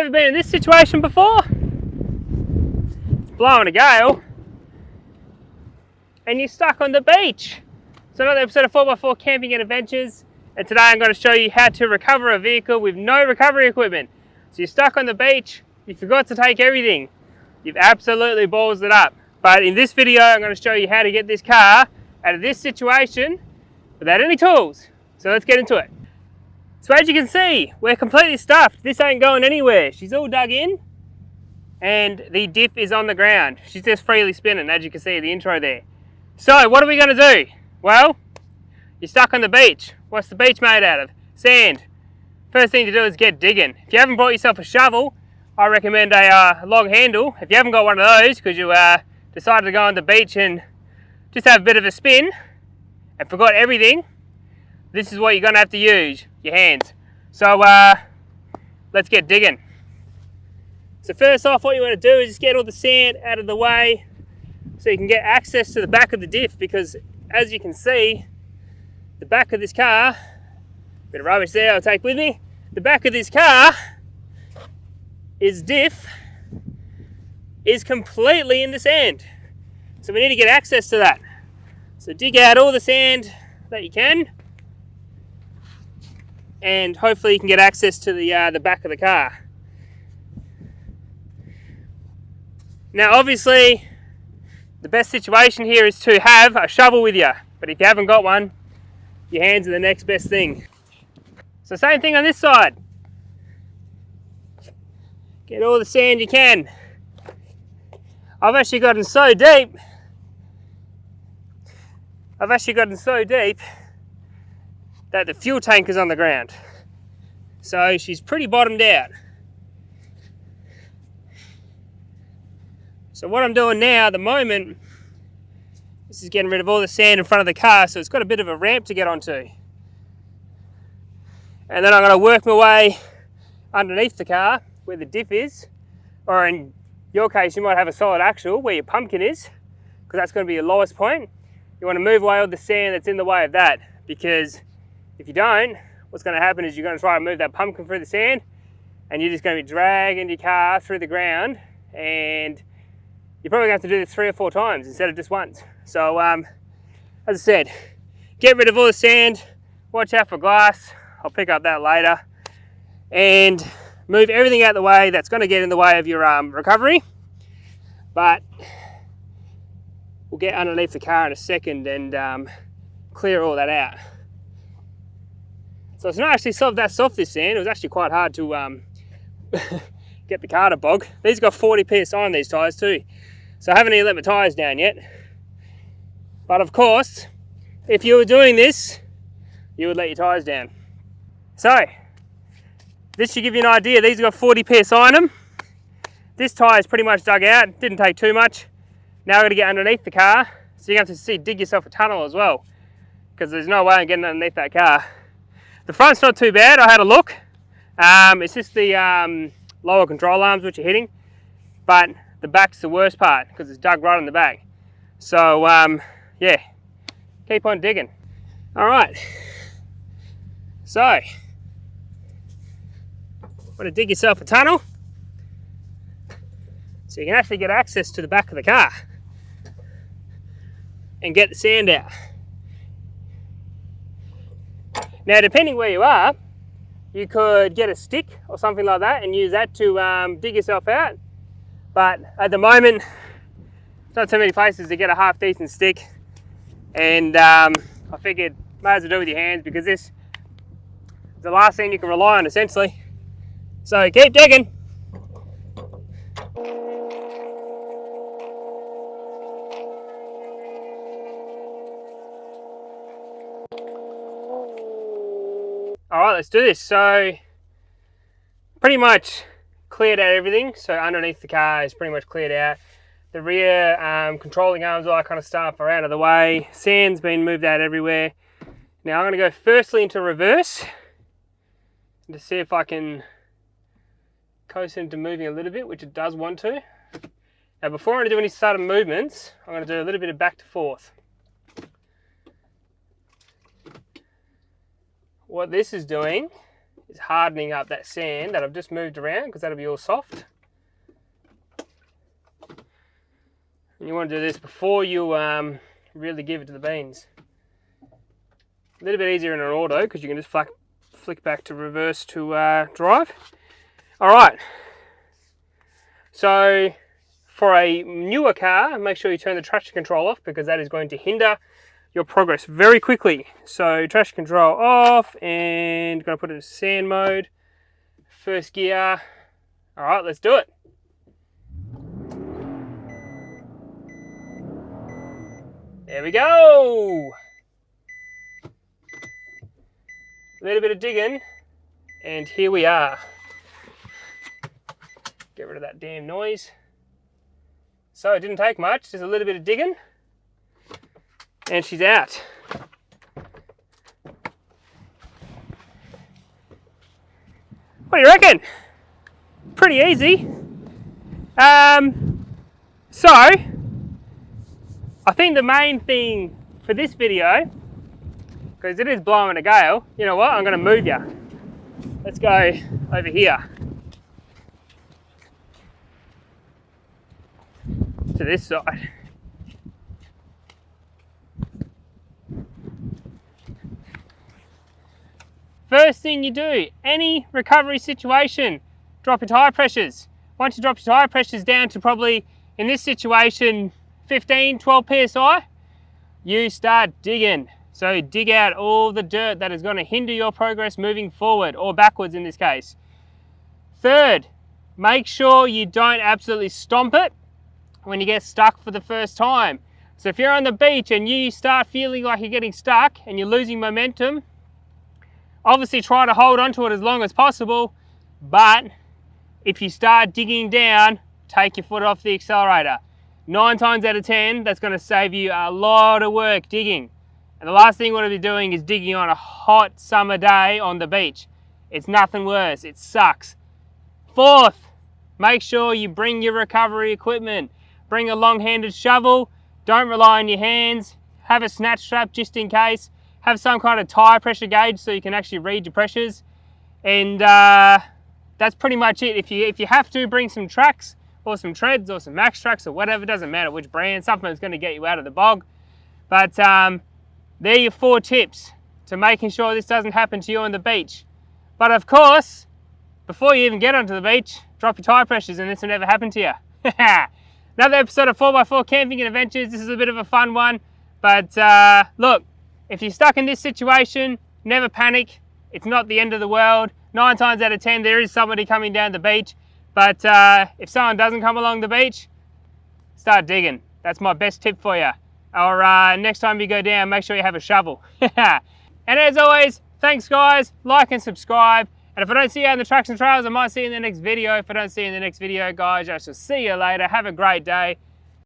ever been in this situation before? It's blowing a gale and you're stuck on the beach. So another episode of 4x4 Camping and Adventures, and today I'm going to show you how to recover a vehicle with no recovery equipment. So you're stuck on the beach, you forgot to take everything. You've absolutely ballsed it up. But in this video I'm going to show you how to get this car out of this situation without any tools. So let's get into it. So as you can see, we're completely stuffed. This ain't going anywhere. She's all dug in and the diff is on the ground. She's just freely spinning, as you can see in the intro there. So what are we going to do? Well, you're stuck on the beach. What's the beach made out of? Sand. First thing to do is get digging. If you haven't brought yourself a shovel, I recommend a long handle. If you haven't got one of those because you decided to go on the beach and just have a bit of a spin and forgot everything, this is what you're going to have to use, your hands. So let's get digging. So first off, what you want to do is just get all the sand out of the way so you can get access to the back of the diff, because as you can see, the back of this car, bit of rubbish there I'll take with me, the back of this car is diff is completely in the sand. So we need to get access to that. So dig out all the sand that you can, and hopefully you can get access to the back of the car. Now obviously the best situation here is to have a shovel with you, but if you haven't got one, your hands are the next best thing. So same thing on this side. Get all the sand you can. I've actually gotten so deep that the fuel tank is on the ground. So she's pretty bottomed out. So what I'm doing now at the moment, this is getting rid of all the sand in front of the car, so it's got a bit of a ramp to get onto. And then I'm going to work my way underneath the car where the diff is, or in your case you might have a solid axle where your pumpkin is, because that's going to be your lowest point. You want to move away all the sand that's in the way of that, because if you don't, what's going to happen is you're going to try to move that pumpkin through the sand and you're just going to be dragging your car through the ground, and you're probably going to have to do this 3 or 4 times instead of just once. So as I said, get rid of all the sand, watch out for glass, I'll pick up that later, and move everything out of the way that's going to get in the way of your recovery. But we'll get underneath the car in a second and clear all that out. So it's not actually that soft, this sand. It was actually quite hard to get the car to bog. These got 40 psi on these tyres too, so I haven't even let my tyres down yet. But of course, if you were doing this, you would let your tyres down. So this should give you an idea. These have got 40 psi on them. This tyre is pretty much dug out. Didn't take too much. Now we're going to get underneath the car, so you're going to have to dig yourself a tunnel as well, because there's no way I'm getting underneath that car. The front's not too bad. I had a look. It's just the lower control arms which are hitting, but the back's the worst part because it's dug right on the back. So yeah, keep on digging. All right, so want to dig yourself a tunnel so you can actually get access to the back of the car and get the sand out. Now depending where you are, you could get a stick or something like that and use that to dig yourself out. But at the moment, there's not so many places to get a half decent stick, and I figured might as well do it with your hands, because this is the last thing you can rely on essentially. So keep digging. All right, let's do this. So pretty much cleared out everything. So underneath the car is pretty much cleared out. The rear controlling arms, all that kind of stuff are out of the way. Sand's been moved out everywhere. Now I'm going to go firstly into reverse to see if I can coast into moving a little bit, which it does want to. Now before I do any sudden movements, I'm going to do a little bit of back to forth. What this is doing is is hardening up that sand that I've just moved around, because that'll be all soft. And you want to do this before you really give it to the beans. A little bit easier in an auto because you can just flick back to reverse to drive. All right. So for a newer car, make sure you turn the traction control off, because that is going to hinder your progress very quickly. So traction control off, and going to put it in sand mode. First gear. All right, let's do it. There we go. A little bit of digging, and here we are. Get rid of that damn noise. So it didn't take much, just a little bit of digging, and she's out. What do you reckon? Pretty easy. So I think the main thing for this video, because it is blowing a gale, you know what, I'm going to move you. Let's go over here to this side. First thing you do, any recovery situation, drop your tyre pressures. Once you drop your tyre pressures down to probably, in this situation, 15, 12 psi, you start digging. So dig out all the dirt that is going to hinder your progress moving forward, or backwards in this case. Third, make sure you don't absolutely stomp it when you get stuck for the first time. So if you're on the beach and you start feeling like you're getting stuck and you're losing momentum, obviously try to hold on to it as long as possible, but if you start digging down, take your foot off the accelerator. 9 times out of 10, that's going to save you a lot of work digging. And the last thing you want to be doing is digging on a hot summer day on the beach. It's nothing worse, it sucks. Fourth, make sure you bring your recovery equipment. Bring a long-handed shovel, don't rely on your hands, have a snatch strap just in case, have some kind of tire pressure gauge so you can actually read your pressures. And that's pretty much it. If you have to, bring some tracks or some treads or some max tracks or whatever, doesn't matter which brand, something that's going to get you out of the bog. But they're your 4 tips to making sure this doesn't happen to you on the beach. But of course, before you even get onto the beach, drop your tire pressures and this will never happen to you. Another episode of 4x4 Camping and Adventures. This is a bit of a fun one. But look, if you're stuck in this situation, never panic. It's not the end of the world. 9 times out of 10, there is somebody coming down the beach. But if someone doesn't come along the beach, start digging. That's my best tip for you. Or next time you go down, make sure you have a shovel. And as always, thanks guys, like and subscribe. And if I don't see you on the tracks and trails, I might see you in the next video. If I don't see you in the next video, guys, I shall see you later. Have a great day.